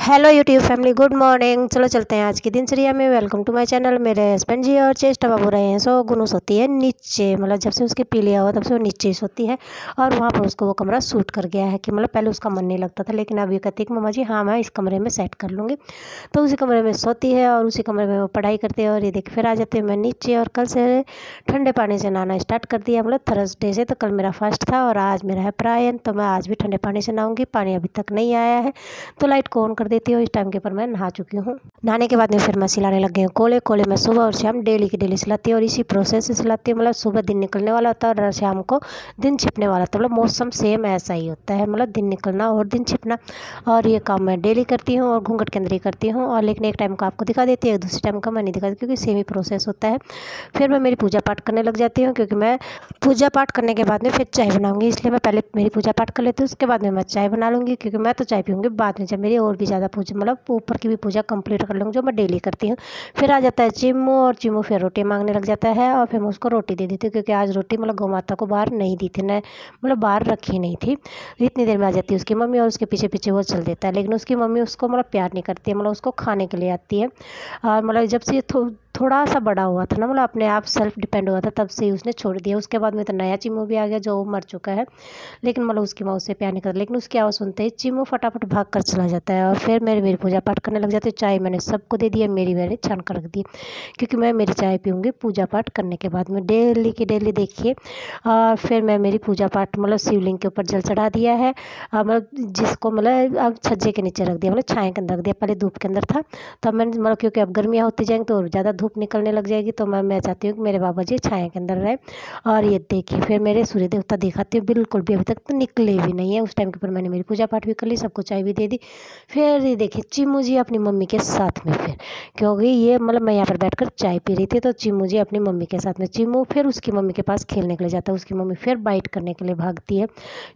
Hello YouTube family, good morning. चलो चलते हैं आज की दिनचर्या में। Welcome to my channel. मेरे हस्बैंड जी और चेष्टा बाबू रहे हैं। सो गुनू सोती है नीचे, मतलब जब से उसके पी लिया हुआ तब से वो नीचे ही सोती है। और वहाँ पर उसको वो कमरा सूट कर गया है कि मतलब पहले उसका मन नहीं लगता था, लेकिन अब ये कहती है कि मम्मा जी हाँ मैं इस कमरे में सेट कर लूँगी। तो उसी कमरे में सोती है और उसी कमरे में वो पढ़ाई करती है। और ये देख फिर आ जाती है मैं नीचे। और कल से ठंडे पानी से नहाना स्टार्ट कर दिया, मतलब थर्सडे से। तो कल मेरा फर्स्ट था और आज मेरा है प्रायन, तो मैं आज भी ठंडे पानी से नहाऊंगी। पानी अभी तक नहीं आया है तो लाइट को ऑन कर देती हूँ। इस टाइम के पर मैं नहा चुकी हूँ। नहाने के बाद में फिर मैं सिलाने लग गई हूँ कोले मैं सुबह और शाम डेली की डेली सिलाती हूँ। और इसी प्रोसेस से सिलाती हूँ, मतलब सुबह दिन निकलने वाला होता है और शाम को दिन छिपने वाला होता है। मतलब मौसम सेम ऐसा ही होता है, मतलब दिन निकलना और दिन छिपना। और ये काम मैं डेली करती हूँ और घूंघट के अंदर ही करती हूँ। और लेकिन एक टाइम का आपको दिखा देती है, दूसरे टाइम का मैं नहीं दिखाती, क्योंकि सेम ही प्रोसेस होता है। फिर मैं मेरी पूजा पाठ करने लग जाती हूँ, क्योंकि मैं पूजा पाठ करने के बाद में फिर चाय बनाऊंगी। इसलिए मैं पहले मेरी पूजा पाठ कर लेती हूँ, उसके बाद में मैं चाय बना लूँगी। क्योंकि मैं तो चाय पीऊँगी बाद में, जब मेरी और भी ज़्यादा पूजा, मतलब ऊपर की भी पूजा कंप्लीट कर लूँगी, जो मैं डेली करती हूँ। फिर आ जाता है चिम्मू, और चिम्मू फिर रोटी मांगने लग जाता है। और फिर मैं उसको रोटी दे देती हूँ, क्योंकि आज रोटी मतलब गौ माता को बाहर नहीं दी थी, न मतलब बाहर रखी नहीं थी। इतनी देर में आ जाती है उसकी मम्मी और उसके पीछे पीछे वो चल देता है। लेकिन उसकी मम्मी उसको मतलब प्यार नहीं करती है, मतलब उसको खाने के लिए आती है। और मतलब जब से ये थोड़ा सा बड़ा हुआ था ना, मतलब अपने आप सेल्फ डिपेंड हुआ था, तब से ही उसने छोड़ दिया। उसके बाद में तो नया चिम्मू भी आ गया जो मर चुका है। लेकिन मतलब उसकी माँ उससे प्यार नहीं करती। लेकिन उसकी आवाज़ सुनते ही चिम्मू फटाफट भाग कर चला जाता है। और फिर मेरी पूजा पाठ करने लग जाती है। चाय मैंने सबको दे दिया, मेरी मैंने छान कर रख दी, क्योंकि मैं मेरी चाय पीऊँगी पूजा पाठ करने के बाद में डेली की डेली, देखिए। और फिर मैं मेरी पूजा पाठ मतलब शिवलिंग के ऊपर जल चढ़ा दिया है। मतलब जिसको मतलब अब छज्जे के नीचे रख दिया, मतलब छाया के अंदर रख दिया। पहले धूप के अंदर था, तो मैंने मतलब क्योंकि अब गर्मियाँ होती जाएंगी तो ज़्यादा धूप निकलने लग जाएगी, तो मैं चाहती हूँ कि मेरे बाबा जी छाया के अंदर रहे। और ये देखिए फिर मेरे सूर्य देवता दिखाती हूँ, बिल्कुल भी अभी तक तो निकले भी नहीं है। उस टाइम के ऊपर मैंने मेरी पूजा पाठ भी कर ली, सबको चाय भी दे दी। फिर ये देखिए चिम्मू जी अपनी मम्मी के साथ में, फिर क्योंकि ये मतलब मैं यहाँ पर बैठकर चाय पी रही थी, तो चिम्मू जी अपनी मम्मी के साथ में। चिम्मू फिर उसकी मम्मी के पास खेलने के लिए जाता है, उसकी मम्मी फिर बाइट करने के लिए भागती है।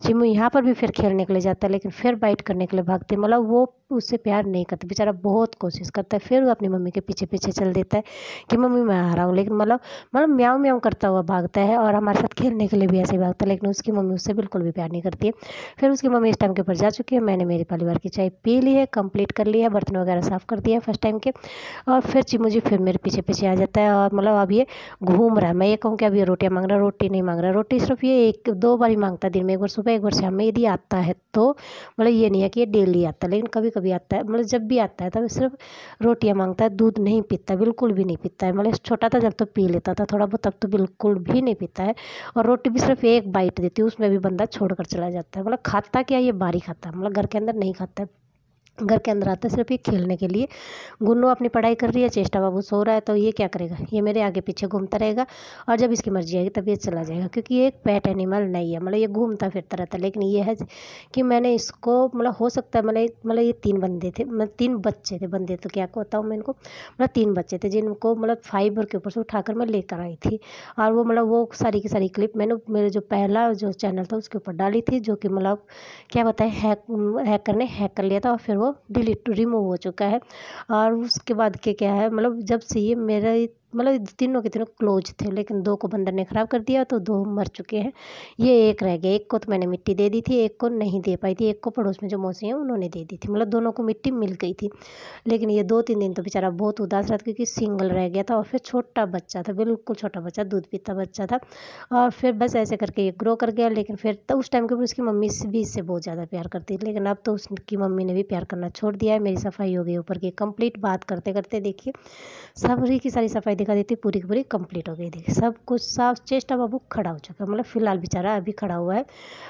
चिम्मू यहाँ पर भी फिर खेलने के लिए जाता है, लेकिन फिर बाइट करने के लिए भागती है। मतलब वो उससे प्यार नहीं करता, बेचारा बहुत कोशिश करता है, फिर वो अपनी मम्मी के पीछे पीछे चल देता है कि मम्मी मैं आ रहा हूँ। लेकिन मतलब म्याऊं म्याऊं करता हुआ भागता है, और हमारे साथ खेलने के लिए भी ऐसे ही भागता है। लेकिन उसकी मम्मी उससे बिल्कुल भी प्यार नहीं करती है। फिर उसकी मम्मी इस टाइम के ऊपर जा चुकी है। मैंने मेरे परिवार की चाय पी ली है, कंप्लीट कर लिया है, बर्तन वगैरह साफ़ कर दिया है फर्स्ट टाइम के। और फिर चिम्मू जी फिर मेरे पीछे पीछे आ जाता है। और मतलब अब ये घूम रहा है। मैं ये कहूँ कि अब ये रोटियाँ मांग रहा है, रोटी नहीं मांग रहा है। रोटी सिर्फ ये एक दो बार ही मांगता है दिन में, एक बार सुबह एक बार शाम में, यदि आता है तो। मतलब ये नहीं है कि ये डेली आता है, लेकिन कभी कभी आता है। मतलब जब भी आता है तब सिर्फ रोटियाँ मांगता है, दूध नहीं पीता, बिल्कुल भी नहीं पीता है। मतलब छोटा था जब तो पी लेता था थोड़ा बहुत, तब तो बिल्कुल भी नहीं पीता है। और रोटी भी सिर्फ एक बाइट देती हूँ, उसमें भी बंदा छोड़ कर चला जाता है। मतलब खाता क्या, ये बारी खाता है, मतलब घर के अंदर नहीं खाता है। घर के अंदर आता है सिर्फ ये खेलने के लिए। गुन्नू अपनी पढ़ाई कर रही है, चेष्टा बाबू सो रहा है, तो ये क्या करेगा, ये मेरे आगे पीछे घूमता रहेगा। और जब इसकी मर्जी आएगी तब ये चला जाएगा, क्योंकि ये एक पेट एनिमल नहीं है, मतलब ये घूमता फिरता रहता है। लेकिन ये है कि मैंने इसको मतलब हो सकता है मतलब ये 3 बंदे थे, मतलब 3 बच्चे थे, बंदे तो क्या बताऊँ मैं इनको, मतलब 3 बच्चे थे जिनको मतलब फाइबर के ऊपर से उठाकर मैं लेकर आई थी। और वो मतलब वो सारी की सारी क्लिप मैंने मेरे जो पहला जो चैनल था उसके ऊपर डाली थी, जो कि मतलब क्या बताएं हैकर ने हैक कर लिया था, और फिर वो डिलीट रिमूव हो चुका है। और उसके बाद के क्या है, मतलब जब से ये मेरा मतलब तीनों के तीनों क्लोज थे, लेकिन 2 को बंदर ने ख़राब कर दिया, तो 2 मर चुके हैं। ये एक रह गया, एक को तो मैंने मिट्टी दे दी थी, एक को नहीं दे पाई थी, एक को पड़ोस में जो मौसी हैं उन्होंने दे दी थी, मतलब दोनों को मिट्टी मिल गई थी। लेकिन ये 2-3 दिन तो बेचारा बहुत उदास रहा था, क्योंकि सिंगल रह गया था। और फिर छोटा बच्चा था, बिल्कुल छोटा बच्चा, दूध पीता बच्चा था। और फिर बस ऐसे करके ये ग्रो कर गया। लेकिन फिर तो उस टाइम के ऊपर उसकी मम्मी से भी इससे बहुत ज़्यादा प्यार करती थी, लेकिन अब तो उसकी मम्मी ने भी प्यार करना छोड़ दिया है। मेरी सफाई हो गई ऊपर की कंप्लीट। बात करते करते देखिए सारी की सारी सफाई दिखा देती, पूरी की पूरी कंप्लीट हो गई। देखिए सब कुछ साफ। चेष्टा बाबू खड़ा हो चुका है, मतलब फिलहाल बेचारा अभी खड़ा हुआ है।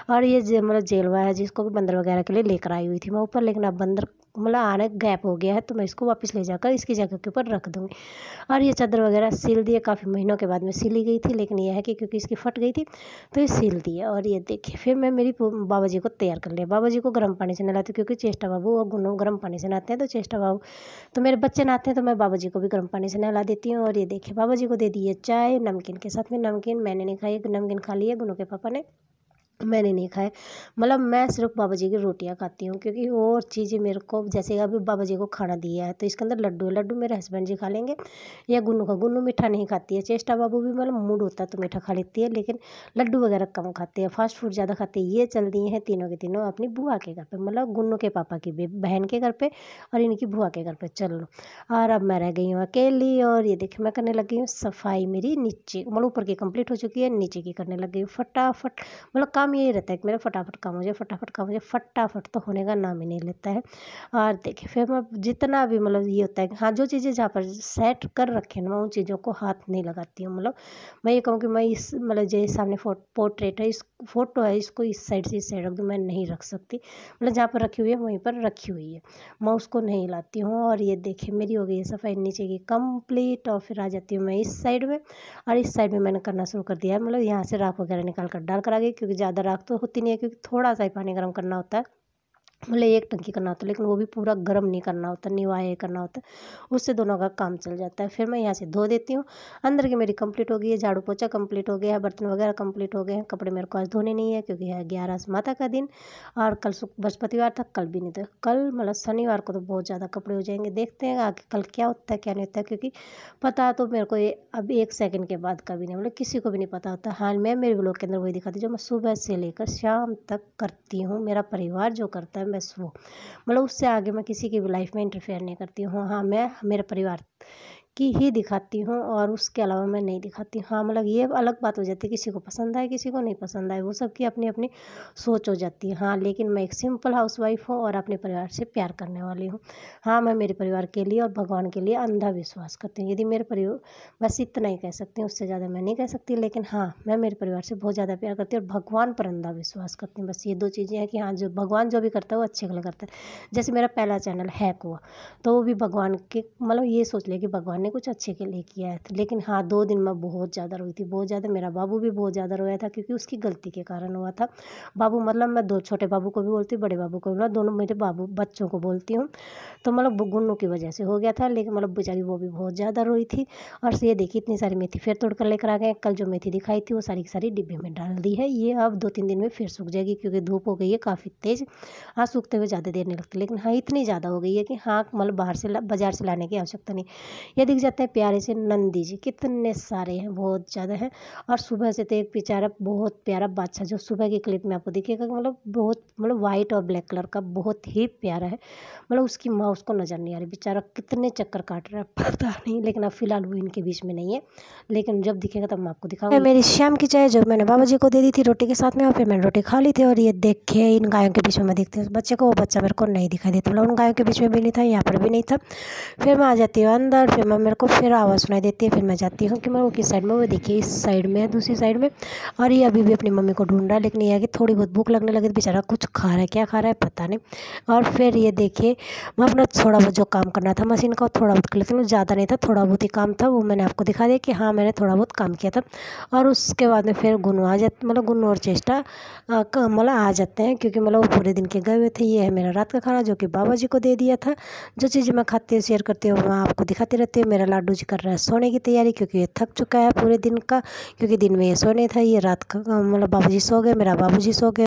और ये मतलब जेलवा है, जिसको भी बंदर वगैरह के लिए लेकर आई हुई थी मैं ऊपर, लेकिन अब बंदर मतलब आने गैप हो गया है, तो मैं इसको वापस ले जाकर इसकी जगह के ऊपर रख दूँगी। और ये चादर वगैरह सिल दी है, काफ़ी महीनों के बाद में सिली गई थी, लेकिन यह है कि क्योंकि इसकी फट गई थी तो ये सिल दी है। और ये देखिए फिर मैं मेरी बाबा जी को तैयार कर लिया। बाबा जी को गर्म पानी से नहलाती हूँ, क्योंकि चेष्टा बाबू और गुन्नू गर्म पानी से नहाते हैं, तो चेष्टा बाबू तो मेरे बच्चे नहाते हैं, तो मैं बाबा जी को भी गर्म पानी से नहला देती हूँ। और ये देखिए बाबा जी को दे दी है चाय नमकीन के साथ में। नमकीन मैंने नहीं खाई, नमकीन खा लिया गुन्नू के पापा ने। मैंने नहीं खाए। मतलब मैं सिर्फ बाबा जी की रोटियां खाती हूँ, क्योंकि और चीज़ें मेरे को, जैसे अभी बाबा जी को खाना दिया है तो इसके अंदर लड्डू है, लड्डू मेरे हस्बैंड जी खा लेंगे, या गुन्नू का, गुन्नू मीठा नहीं खाती है। चेष्टा बाबू भी मतलब मूड होता है तो मीठा खा लेती है, लेकिन लड्डू वगैरह कम खाते हैं, फास्ट फूड ज़्यादा खाते हैं। ये चल दिए हैं तीनों के तीनों अपनी बुआ के घर पे, मतलब गुन्नू के पापा की बहन के घर पे और इनकी बुआ के घर पे। चल लो, और अब मैं रह गई हूँ अकेली, और ये देखिए मैं करने लग गई हूँ सफाई। मेरी नीचे मतलब ऊपर की कंप्लीट हो चुकी है, नीचे की करने लग गई हूँ फटाफट। मतलब काम यही रहता है कि मेरा फटाफट काम हो जाए, फटाफट काम हो जाए, फटाफट तो होने का नाम ही नहीं लेता है। और देखिए फिर मैं जितना भी मतलब ये होता है कि हाँ, जो चीज़ें जहाँ पर सेट कर रखे ना, मैं उन चीज़ों को हाथ नहीं लगाती हूँ। मतलब मैं ये कहूँ कि मैं इस मतलब जो सामने पोर्ट्रेट है, इस फोटो है, इसको इस साइड से इस साइड रख दूँ, मैं नहीं रख सकती। मतलब जहाँ पर रखी हुई है वहीं पर रखी हुई है, मैं उसको नहीं लाती हूँ। और ये देखिए मेरी हो गई है सफाई नीचे की कंप्लीट, और फिर आ जाती हूँ मैं इस साइड में। और इस साइड में मैंने करना शुरू कर दिया है, मतलब यहाँ से राख वगैरह निकाल कर डाल कर आ गई, क्योंकि ज़्यादा राख तो होती नहीं है, क्योंकि थोड़ा सा ही पानी गर्म करना होता है। मतलब एक टंकी करना होता है, लेकिन वो भी पूरा गर्म नहीं करना होता, निवाए करना होता है, उससे दोनों का काम चल जाता है। फिर मैं यहाँ से धो देती हूँ। अंदर की मेरी कंप्लीट हो गई है, झाड़ू पोछा कंप्लीट हो गया है, बर्तन वगैरह कंप्लीट हो गए हैं। कपड़े मेरे को आज धोने नहीं है, क्योंकि है 11 माता का दिन, और कल बृहस्पतिवार था, कल भी नहीं था। कल मतलब शनिवार को तो बहुत ज़्यादा कपड़े हो जाएंगे, देखते हैं आगे कल क्या होता है क्या नहीं होता है, क्योंकि पता तो मेरे को ये अब 1 सेकंड के बाद कभी नहीं, मतलब किसी को भी नहीं पता होता। हाँ, मैं मेरे ब्लॉग के अंदर वही दिखाती हूँ जो मैं सुबह से लेकर शाम तक करती हूँ, मेरा परिवार जो करता है बस वो, मतलब उससे आगे मैं किसी की भी लाइफ में इंटरफेयर नहीं करती हूँ। हाँ, मैं मेरे परिवार की ही दिखाती हूँ, और उसके अलावा मैं नहीं दिखाती। हाँ, मतलब ये अलग बात हो जाती है, किसी को पसंद आए किसी को नहीं पसंद आए, वो सबकी अपनी अपनी सोच हो जाती है। हाँ, लेकिन मैं एक सिंपल हाउसवाइफ हूँ और अपने परिवार से प्यार करने वाली हूँ। हाँ, मैं मेरे परिवार के लिए और भगवान के लिए अंधा विश्वास करती हूँ। यदि मेरे परिवार, बस इतना ही कह सकती हूँ, उससे ज़्यादा मैं नहीं कह सकती। लेकिन हाँ, मैं मेरे परिवार से बहुत ज़्यादा प्यार करती हूँ और भगवान पर अंधा विश्वास करती हूँ। बस ये 2 चीज़ें हैं कि हाँ, जो भगवान जो भी करता है वो अच्छे के लिए करता है। जैसे मेरा पहला चैनल हैक हुआ, तो वो भी भगवान के, मतलब ये सोच लिया कि भगवान ने कुछ अच्छे के लिए किया है। लेकिन हाँ, 2 दिन मैं बहुत ज़्यादा रोई थी, बहुत ज़्यादा। मेरा बाबू भी बहुत ज़्यादा रोया था, क्योंकि उसकी गलती के कारण हुआ था। बाबू मतलब मैं 2 छोटे बाबू को भी बोलती हूँ, बड़े बाबू को भी, मतलब दोनों मेरे बाबू बच्चों को बोलती हूँ। तो मतलब गुन्नू की वजह से हो गया था, लेकिन मतलब बेचारी वो भी बहुत ज़्यादा रोई थी। और ये देखिए इतनी सारी मेथी फिर तोड़ कर लेकर आ गए। कल जो मेथी दिखाई थी वो सारी की सारी डिब्बे में डाल दी है। ये अब 2-3 दिन में फिर सूख जाएगी, क्योंकि धूप हो गई है काफ़ी तेज़। हाँ, सूखते हुए ज़्यादा देर नहीं लगती, लेकिन हाँ, इतनी ज़्यादा हो गई है कि हाँ, मतलब बाज़ार से लाने की आवश्यकता नहीं। ये दिख जाते हैं प्यारे से नंदी जी, कितने सारे हैं, बहुत ज़्यादा हैं। और सुबह से तो एक बेचारा बहुत प्यारा बादशाह, जो सुबह की क्लिप में आपको दिखेगा, मतलब बहुत, मतलब वाइट और ब्लैक कलर का, बहुत ही प्यारा है। मतलब उसकी माँ उसको नज़र नहीं आ रही, बेचारा कितने चक्कर काट रहा है पता नहीं, लेकिन अब फिलहाल वो इनके बीच में नहीं है। लेकिन जब दिखेगा तब मैं आपको दिखाऊंगी। मेरी शाम की चाय जो मैंने बाबा जी को दे दी थी रोटी के साथ में, और फिर मैंने रोटी खा ली थी। और ये देखे इन गायों के बीच में मैं देखती हूँ बच्चे को, वो बच्चा मेरे को नहीं दिखाई देता, मतलब उन गायों के बीच में भी नहीं था, यहाँ पर भी नहीं था। फिर मैं आ जाती हूँ अंदर, फिर मैं, मेरे को फिर आवाज़ सुनाई देती है, फिर मैं जाती हूँ कि मैं वो किस साइड में, वो देखिए इस साइड में है, दूसरी साइड में। और ये अभी भी अपनी मम्मी को ढूंढ रहा है, लेकिन ये है कि थोड़ी बहुत भूख लगने लगी तो बेचारा कुछ खा रहा है, क्या खा रहा है पता नहीं। और फिर ये देखिए मैं अपना थोड़ा बहुत जो काम करना था मशीन का, थोड़ा बहुत कर लेती हूँ, ज़्यादा नहीं था, थोड़ा बहुत ही काम था, वो मैंने आपको दिखा दिया कि हाँ, मैंने थोड़ा बहुत काम किया था। और उसके बाद में फिर गुन्नू आ जाते, मतलब गुन्नू और चेष्टा मतलब आ जाते हैं, क्योंकि मतलब वो पूरे दिन के गए हुए थे। ये है मेरा रात का खाना, जो कि बाबा जी को दे दिया था। जो चीज़ें मैं खाती हूँ शेयर करती हूँ, मैं आपको दिखाती रहती हूँ। मेरा लाडू जी कर रहा है सोने की तैयारी, क्योंकि ये थक चुका है पूरे दिन का, क्योंकि दिन में ये सोने था, ये रात का मतलब बाबू जी सो गए, मेरा बाबू जी सो गए।